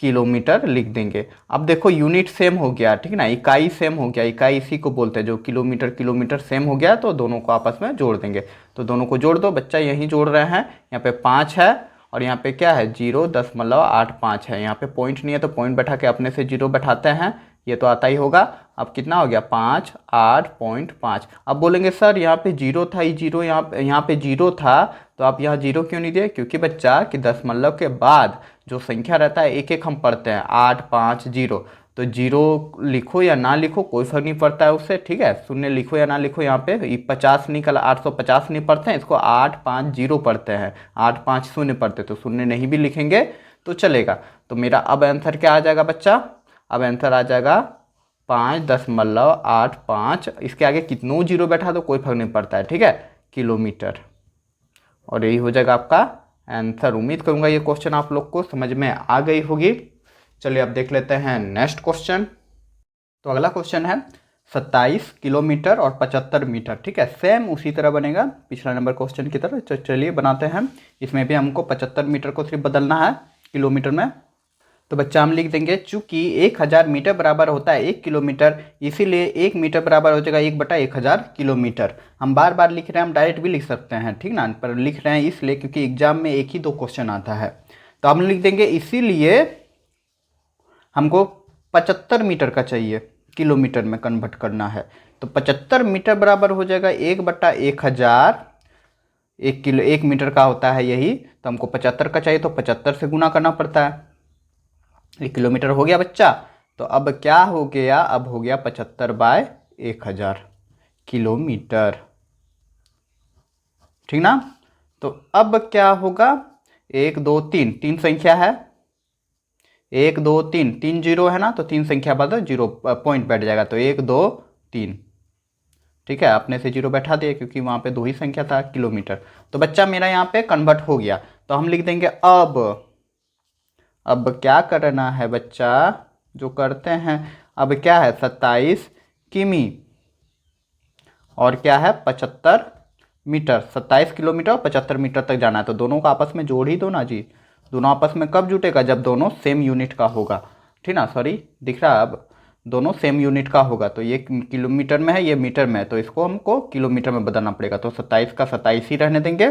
किलोमीटर लिख देंगे। अब देखो यूनिट सेम हो गया, ठीक है ना, इकाई सेम हो गया, इकाई इसी को बोलते हैं, जो किलोमीटर किलोमीटर सेम हो गया, तो दोनों को आपस में जोड़ देंगे। तो दोनों को जोड़ दो, बच्चा यहीं जोड़ रहे हैं, यहाँ पे 5 है और यहाँ पे क्या है 0.85 है, यहाँ पे पॉइंट नहीं है, तो पॉइंट बैठा के अपने से 0 बैठाते हैं, ये तो आता ही होगा। अब कितना हो गया 5 8.5। अब बोलेंगे सर यहाँ पे 0 था, ये 0 यहाँ पे 0 था, तो आप यहाँ 0 क्यों नहीं दिए, क्योंकि बच्चा कि दशमलव के बाद जो संख्या रहता है एक एक हम पढ़ते हैं, 8 5 0, तो 0 लिखो या ना लिखो कोई फर्क नहीं पड़ता है उससे, ठीक है। शून्य लिखो या ना लिखो, यहाँ पे 50 निकल 850 नहीं पढ़ते हैं, इसको 8 5 0 पढ़ते हैं, 8 5 शून्य पढ़ते, तो शून्य नहीं भी लिखेंगे तो चलेगा। तो मेरा अब आंसर क्या आ जाएगा बच्चा, अब आंसर आ जाएगा 5.85, इसके आगे कितनों 0 बैठा दो कोई फर्क नहीं पड़ता है, ठीक है, किलोमीटर, और यही हो जाएगा आपका आंसर। उम्मीद करूंगा ये क्वेश्चन आप लोग को समझ में आ गई होगी। चलिए अब देख लेते हैं नेक्स्ट क्वेश्चन। तो अगला क्वेश्चन है 27 किलोमीटर और 75 मीटर, ठीक है, सेम उसी तरह बनेगा पिछला नंबर क्वेश्चन की तरह। चलिए बनाते हैं, इसमें भी हमको 75 मीटर को सिर्फ बदलना है किलोमीटर में। तो बच्चा हम लिख देंगे, चूंकि 1000 मीटर बराबर होता है 1 किलोमीटर, इसीलिए 1 मीटर बराबर हो जाएगा 1/1000 किलोमीटर। हम बार बार लिख रहे हैं, हम डायरेक्ट भी लिख सकते हैं, ठीक ना, पर लिख रहे हैं इसलिए क्योंकि एग्जाम में एक ही 2 क्वेश्चन आता है। तो हम लिख देंगे इसीलिए हमको 75 मीटर का चाहिए, किलोमीटर में कन्वर्ट करना है, तो 75 मीटर बराबर हो जाएगा 1/1000, 1 मीटर का होता है यही, तो हमको 75 का चाहिए, तो 75 से गुना करना पड़ता है, ये किलोमीटर हो गया बच्चा। तो अब क्या हो गया, अब हो गया 75/1000 किलोमीटर, ठीक ना। तो अब क्या होगा, 1 2 3, 3 संख्या है, 1 2 3, 3 0 है ना, तो 3 संख्या बाद 0 पॉइंट बैठ जाएगा, तो 1 2 3, ठीक है, अपने से 0 बैठा दिए क्योंकि वहाँ पे 2 ही संख्या था किलोमीटर। तो बच्चा मेरा यहाँ पे कन्वर्ट हो गया, तो हम लिख देंगे अब क्या करना है बच्चा, जो करते हैं, अब क्या है 27 किमी और क्या है 75 मीटर, 27 किलोमीटर और 75 मीटर तक जाना है, तो दोनों को आपस में जोड़ ही दो ना जी। दोनों आपस में कब जुटेगा, जब दोनों सेम यूनिट का होगा, ठीक ना, सॉरी दिख रहा है, अब दोनों सेम यूनिट का होगा, तो ये किलोमीटर में है, ये मीटर में है, तो इसको हमको किलोमीटर में बदलना पड़ेगा। तो 27 का 27 ही रहने देंगे,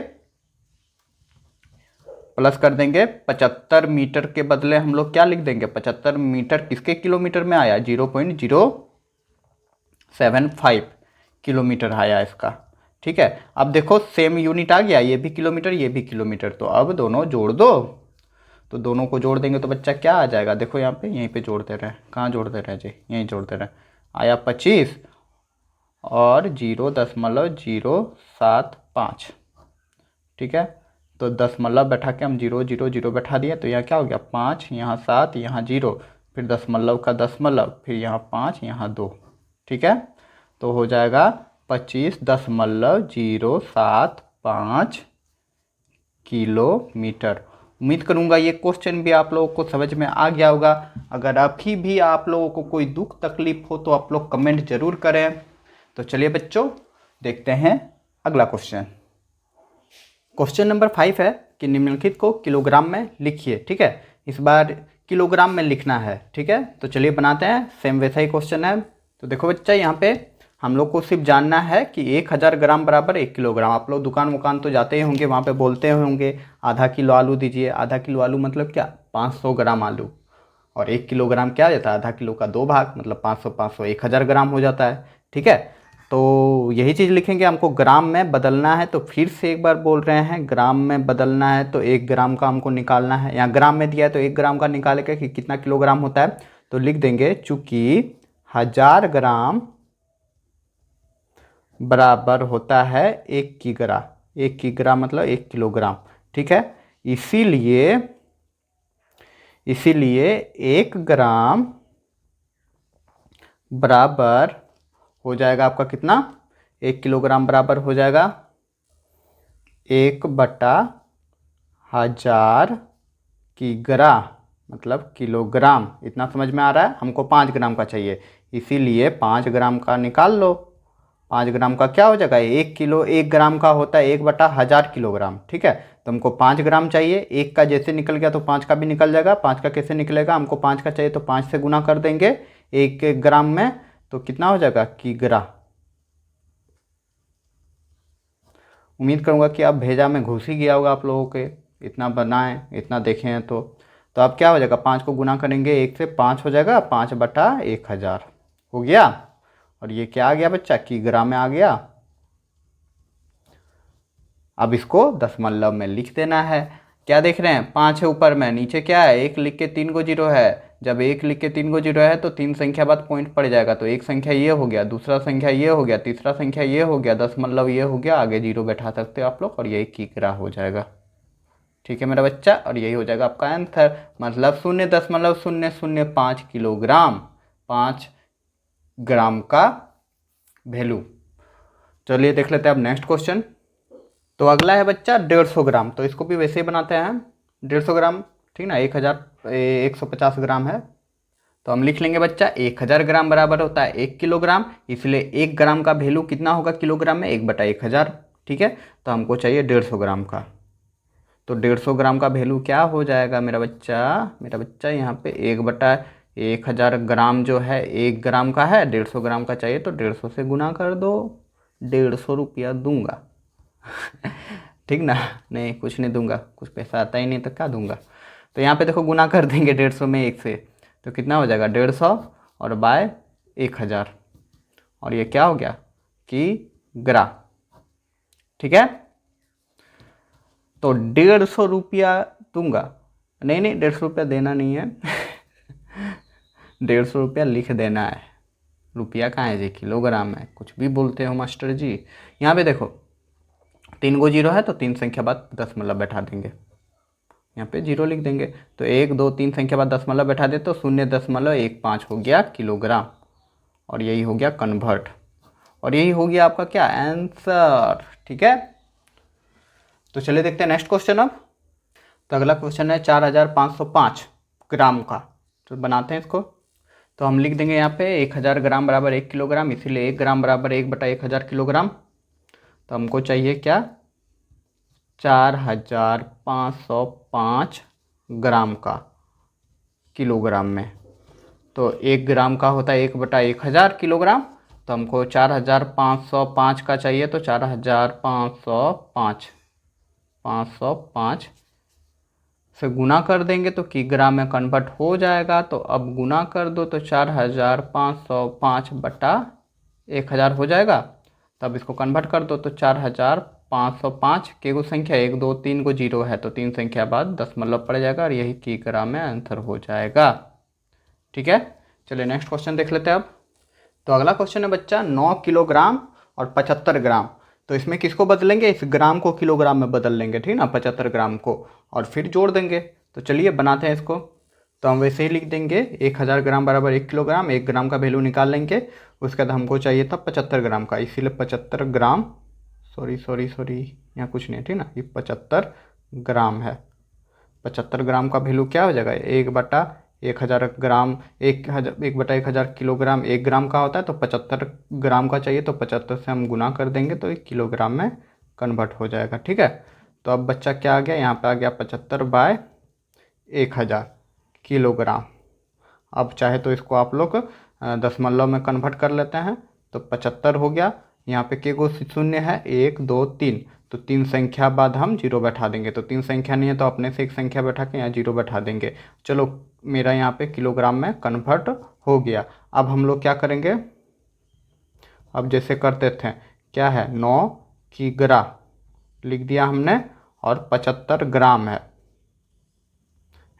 प्लस कर देंगे 75 मीटर के बदले हम लोग क्या लिख देंगे, 75 मीटर किसके किलोमीटर में आया, 0.075 किलोमीटर आया इसका। ठीक है, अब देखो सेम यूनिट आ गया, ये भी किलोमीटर ये भी किलोमीटर, तो अब दोनों जोड़ दो। तो दोनों को जोड़ देंगे तो बच्चा क्या आ जाएगा, देखो यहाँ पे यहीं पे जोड़ते रहे, कहाँ जोड़ते रहे जी, यहीं जोड़ते रहे, आया 25 और 0.075। ठीक है, तो दशमलव बैठा के हम 0 0 0 बैठा दिए, तो यहाँ क्या हो गया 5, यहाँ 7, यहाँ 0, फिर दशमलव का दशमलव, फिर यहाँ 5, यहाँ 2। ठीक है, तो हो जाएगा 25.075 किलोमीटर। उम्मीद करूँगा ये क्वेश्चन भी आप लोगों को समझ में आ गया होगा। अगर अभी भी आप लोगों को कोई दुख तकलीफ हो तो आप लोग कमेंट जरूर करें। तो चलिए बच्चों देखते हैं अगला क्वेश्चन। क्वेश्चन नंबर 5 है कि निम्नलिखित को किलोग्राम में लिखिए। ठीक है, इस बार किलोग्राम में लिखना है। ठीक है, तो चलिए बनाते हैं, सेम वैसा ही क्वेश्चन है। तो देखो बच्चा, यहाँ पे हम लोग को सिर्फ जानना है कि 1000 ग्राम बराबर 1 किलोग्राम। आप लोग दुकान वुकान तो जाते ही होंगे, वहाँ पे बोलते होंगे आधा किलो आलू दीजिए। आधा किलो आलू मतलब क्या, 500 ग्राम आलू, और 1 किलोग्राम क्या आ जाता है, आधा किलो का 2 भाग, मतलब 500 500 1000 ग्राम हो जाता है। ठीक है, तो यही चीज़ लिखेंगे, हमको ग्राम में बदलना है। तो फिर से एक बार बोल रहे हैं, ग्राम में बदलना है तो 1 ग्राम का हमको निकालना है। यहाँ ग्राम में दिया है तो 1 ग्राम का निकाले के कि कितना किलोग्राम होता है, तो लिख देंगे चूँकि 1000 ग्राम बराबर होता है 1 किग्रा। 1 किग्रा मतलब 1 किलोग्राम। ठीक है, इसीलिए 1 ग्राम बराबर हो जाएगा आपका कितना, 1 किलोग्राम बराबर हो जाएगा 1/1000 किग्रा, मतलब किलोग्राम। इतना समझ में आ रहा है। हमको 5 ग्राम का चाहिए, इसीलिए 5 ग्राम का निकाल लो। 5 ग्राम का क्या हो जाएगा, 1 ग्राम का होता है 1/1000 किलोग्राम। ठीक है, तो हमको 5 ग्राम चाहिए। 1 का जैसे निकल गया तो 5 का भी निकल जाएगा। 5 का कैसे निकलेगा, हमको 5 का चाहिए तो 5 से गुना कर देंगे 1 ग्राम में, तो कितना हो जाएगा, किग्रा। उम्मीद करूँगा कि अब भेजा में घुस ही गया होगा आप लोगों के, इतना बनाएं इतना देखें हैं तो अब क्या हो जाएगा, 5 को गुना करेंगे 1 से, 5 हो जाएगा 5/1000 हो गया। और ये क्या आ गया बच्चा, किग्रा में आ गया। अब इसको दशमलव में लिख देना है। क्या देख रहे हैं, 5 है ऊपर में, नीचे क्या है, 1 लिख के 3 को 0 है। जब 1 लिख के 3 को 0 है तो 3 संख्या बाद पॉइंट पड़ जाएगा, तो एक संख्या ये हो गया, दूसरा संख्या ये हो गया, तीसरा संख्या ये हो गया, दशमलव ये हो गया, आगे 0 बैठा सकते हो आप लोग, और यही किग्रा हो जाएगा। ठीक है मेरा बच्चा, और यही हो जाएगा आपका आंसर, मतलब 0.005 किलोग्राम, 5 ग्राम का वैल्यू। चलिए देख लेते हैं अब नेक्स्ट क्वेश्चन। तो अगला है बच्चा 150 ग्राम। तो इसको भी वैसे ही बनाते हैं, 150 ग्राम। ठीक ना, 150 ग्राम है, तो हम लिख लेंगे बच्चा 1000 ग्राम बराबर होता है 1 किलोग्राम, इसलिए 1 ग्राम का वैल्यू कितना होगा किलोग्राम में, 1/1000। ठीक है, तो हमको चाहिए 150 ग्राम का। तो 150 ग्राम का वैल्यू क्या हो जाएगा मेरा बच्चा यहाँ पे 1/1000 ग्राम जो है 1 ग्राम का है, 150 ग्राम का चाहिए तो 150 से गुना कर दो, 150 रुपया दूंगा। ठीक ना, नहीं कुछ नहीं दूंगा, कुछ पैसा आता ही नहीं तो क्या दूंगा। तो यहाँ पे देखो गुना कर देंगे 150 में 1 से, तो कितना हो जाएगा 150 और बाय 1000, और ये क्या हो गया किग्रा। ठीक है, तो 150 रुपया दूंगा, नहीं 150 रुपया देना नहीं है। 150 रुपया लिख देना है, रुपया कहाँ है जी, किलोग्राम है, कुछ भी बोलते हो मास्टर जी। यहाँ पे देखो 3 को 0 है तो 3 संख्या बाद दशमलव बैठा देंगे, यहाँ पे 0 लिख देंगे, तो 1 2 3 संख्या बाद दशमलव बैठा दे तो 0.15 हो गया किलोग्राम, और यही हो गया कन्वर्ट, और यही हो गया आपका क्या आंसर। ठीक है, तो चलिए देखते हैं नेक्स्ट क्वेश्चन अब। तो अगला क्वेश्चन है 4505 ग्राम का। तो बनाते हैं इसको। तो हम लिख देंगे यहाँ पे 1000 ग्राम बराबर 1 किलोग्राम, इसीलिए 1 ग्राम बराबर 1/1000 किलोग्राम। तो हमको चाहिए क्या, 4505 ग्राम का किलोग्राम में। तो 1 ग्राम का होता है 1/1000 किलोग्राम, तो हमको 4505 का चाहिए, तो 4505 505 से गुना कर देंगे तो किग्रा में कन्वर्ट हो जाएगा। तो अब गुना कर दो तो 4505 बटा 1000 हो जाएगा। तब इसको कन्वर्ट कर दो तो 4505 के गो संख्या 1 2 3 को जीरो है तो 3 संख्या बाद दशमलव पड़ जाएगा और यही किग्रा में आंसर हो जाएगा। ठीक है, चलिए नेक्स्ट क्वेश्चन देख लेते हैं अब। तो अगला क्वेश्चन है बच्चा 9 किलोग्राम और 75 ग्राम। तो इसमें किसको बदलेंगे, इस ग्राम को किलोग्राम में बदल लेंगे, ठीक ना, 75 ग्राम को, और फिर जोड़ देंगे। तो चलिए बनाते हैं इसको। तो हम वैसे ही लिख देंगे 1000 ग्राम बराबर 1 किलोग्राम, 1 ग्राम का वैल्यू निकाल लेंगे। उसके बाद हमको चाहिए था 75 ग्राम का, इसीलिए 75 ग्राम, सॉरी यहाँ कुछ नहीं है, ठीक ना, ये 75 ग्राम है। 75 ग्राम का वैल्यू क्या हो जाएगा, 1/1000 ग्राम, 1/1000 किलोग्राम 1 ग्राम का होता है, तो 75 ग्राम का चाहिए तो 75 से हम गुना कर देंगे तो 1 किलोग्राम में कन्वर्ट हो जाएगा। ठीक है, तो अब बच्चा क्या आ गया, यहाँ पे आ गया 75/1000 किलोग्राम। अब चाहे तो इसको आप लोग दशमलव में कन्वर्ट कर लेते हैं तो 75 हो गया। यहाँ पे के गो शून्य है, 1 2 3, तो 3 संख्या बाद हम जीरो बैठा देंगे। तो 3 संख्या नहीं है तो अपने से एक संख्या बैठा के यहाँ जीरो बैठा देंगे। चलो मेरा यहाँ पे किलोग्राम में कन्वर्ट हो गया। अब हम लोग क्या करेंगे, अब जैसे करते थे, क्या है 9 किग्रा लिख दिया हमने और 75 ग्राम है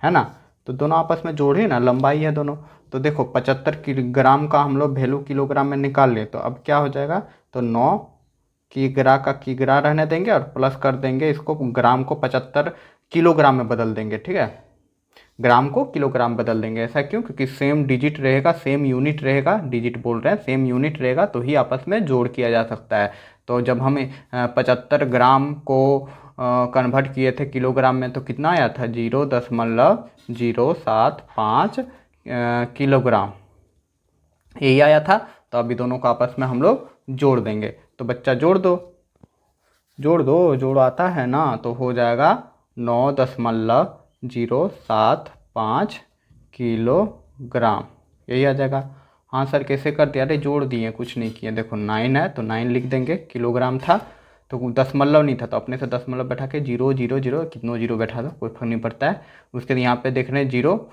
ना। तो दोनों आपस में जोड़े ना, लंबाई है दोनों। तो देखो 75 ग्राम का हम लोग वैल्यू किलोग्राम में निकाल लिए, तो अब क्या हो जाएगा, तो 9 किग्रा का किग्रा रहने देंगे और प्लस कर देंगे इसको, ग्राम को 75 किलोग्राम में बदल देंगे। ठीक है, ग्राम को किलोग्राम बदल देंगे। ऐसा क्यों, क्योंकि सेम डिजिट रहेगा, सेम यूनिट रहेगा, डिजिट बोल रहे हैं, सेम यूनिट रहेगा तो ही आपस में जोड़ किया जा सकता है। तो जब हमें 75 ग्राम को कन्वर्ट किए थे किलोग्राम में तो कितना आया था, 0.075 किलोग्राम, यही आया था। तो अभी दोनों को आपस में हम लोग जोड़ देंगे। तो बच्चा जोड़ दो, जोड़ आता है ना, तो हो जाएगा 9.075 किलोग्राम, यही आ जाएगा। हाँ सर कैसे कर दिया, अरे जोड़ दिए, कुछ नहीं किए। देखो 9 है तो 9 लिख देंगे, किलोग्राम था तो दशमलव नहीं था तो अपने से दशमलव बैठा के 0 0 0, कितनों जीरो बैठा था कोई फर्क नहीं पड़ता है। उसके बाद यहाँ पे देख रहे हैं 0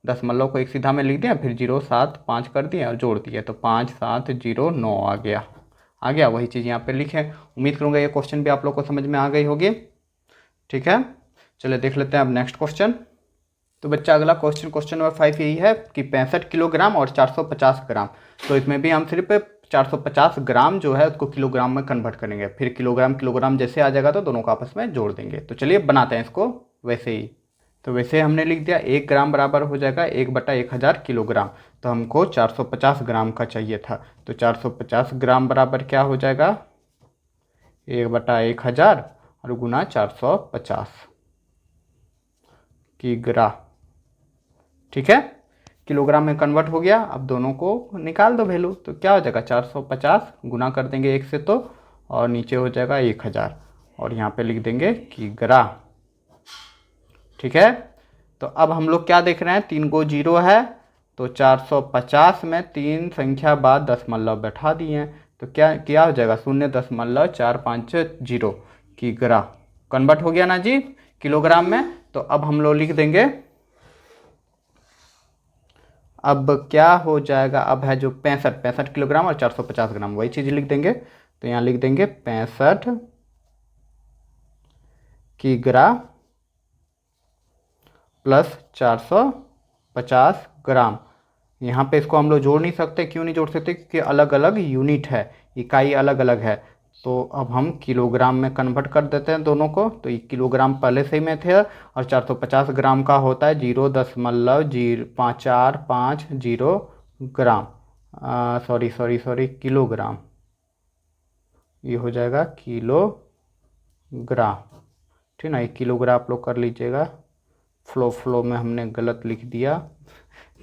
दशमलव को एक सीधा में लिख दिया, फिर 0.75 कर दिया और जोड़ दिया तो 5709 आ गया। वही चीज़ यहाँ पे लिखे। उम्मीद करूँगा ये क्वेश्चन भी आप लोग को समझ में आ गई होगी। ठीक है, चलिए देख लेते हैं अब नेक्स्ट क्वेश्चन। तो बच्चा अगला क्वेश्चन नंबर 5 यही है कि 65 किलोग्राम और 450 ग्राम। तो इसमें भी हम सिर्फ 450 ग्राम जो है उसको किलोग्राम में कन्वर्ट करेंगे, फिर किलोग्राम जैसे आ जाएगा तो दोनों को आपस में जोड़ देंगे। तो चलिए बनाते हैं इसको वैसे ही। तो वैसे हमने लिख दिया 1 ग्राम बराबर हो जाएगा 1/1000 किलोग्राम। तो हमको 450 ग्राम का चाहिए था, तो 450 ग्राम बराबर क्या हो जाएगा, 1/1000 और गुना 450 किग्रा। ठीक है, किलोग्राम में कन्वर्ट हो गया। अब दोनों को निकाल दो वैल्यू, तो क्या हो जाएगा 450 गुना कर देंगे 1 से तो, और नीचे हो जाएगा 1000 और यहाँ पे लिख देंगे किग्रा। ठीक है, तो अब हम लोग क्या देख रहे हैं, 3 को जीरो है तो 450 में 3 संख्या बाद दशमलव बैठा दिए हैं तो क्या हो जाएगा 0.450 किग्रा। कन्वर्ट हो गया ना जी किलोग्राम में। तो अब हम लोग लिख देंगे, अब क्या हो जाएगा, अब है जो 65 किलोग्राम और 450 ग्राम, वही चीज़ लिख देंगे। तो यहाँ लिख देंगे 65 किग्रा प्लस 450 ग्राम। यहाँ पे इसको हम लोग जोड़ नहीं सकते, क्यों नहीं जोड़ सकते, क्योंकि अलग अलग यूनिट है, इकाई अलग अलग है। तो अब हम किलोग्राम में कन्वर्ट कर देते हैं दोनों को। तो ये किलोग्राम पहले से ही में थे और 450 ग्राम का होता है 0.450 ग्राम, सॉरी किलोग्राम, ये हो जाएगा किलोग्राम। ठीक ना, ये किलोग्राम आप लोग कर लीजिएगा, फ्लो में हमने गलत लिख दिया।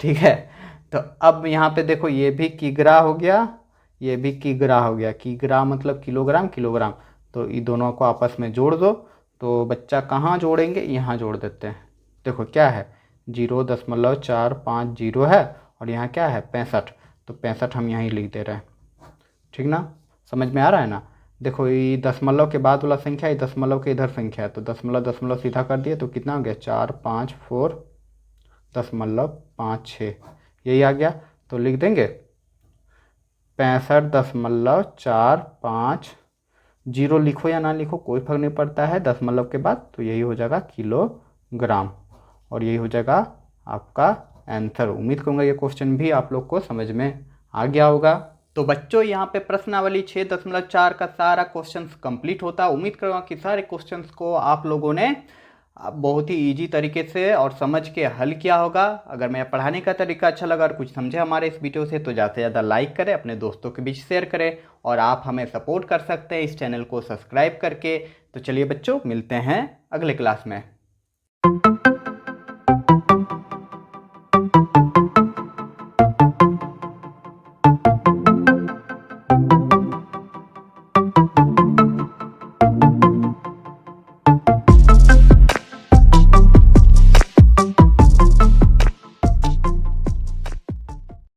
ठीक है, तो अब यहाँ पे देखो ये भी किग्रा हो गया, ये भी किग्रा हो गया। किग्रा मतलब किलोग्राम, तो ये दोनों को आपस में जोड़ दो। तो बच्चा कहाँ जोड़ेंगे, यहाँ जोड़ देते हैं। देखो क्या है 0.450 है और यहाँ क्या है 65, तो 65 हम यहीं लिख दे रहे हैं। ठीक ना, समझ में आ रहा है ना। देखो ये दशमलव के बाद वाला संख्या, ये दशमलव के इधर संख्या है, तो दशमलव दशमलव सीधा कर दिए तो कितना हो गया 4, 5, 4.56 यही आ गया। तो लिख देंगे 65.45, जीरो लिखो या ना लिखो कोई फर्क नहीं पड़ता है दशमलव के बाद, तो यही हो जाएगा किलोग्राम और यही हो जाएगा आपका आंसर। उम्मीद करूँगा ये क्वेश्चन भी आप लोग को समझ में आ गया होगा। तो बच्चों यहाँ पे प्रश्नावली 6.4 का सारा क्वेश्चंस कंप्लीट होता है। उम्मीद करूँगा कि सारे क्वेश्चंस को आप लोगों ने बहुत ही इजी तरीके से और समझ के हल किया होगा। अगर मेरा पढ़ाने का तरीका अच्छा लगा और कुछ समझे हमारे इस वीडियो से तो ज़्यादा से ज़्यादा लाइक करें, अपने दोस्तों के बीच शेयर करें और आप हमें सपोर्ट कर सकते हैं इस चैनल को सब्सक्राइब करके। तो चलिए बच्चों, मिलते हैं अगले क्लास में।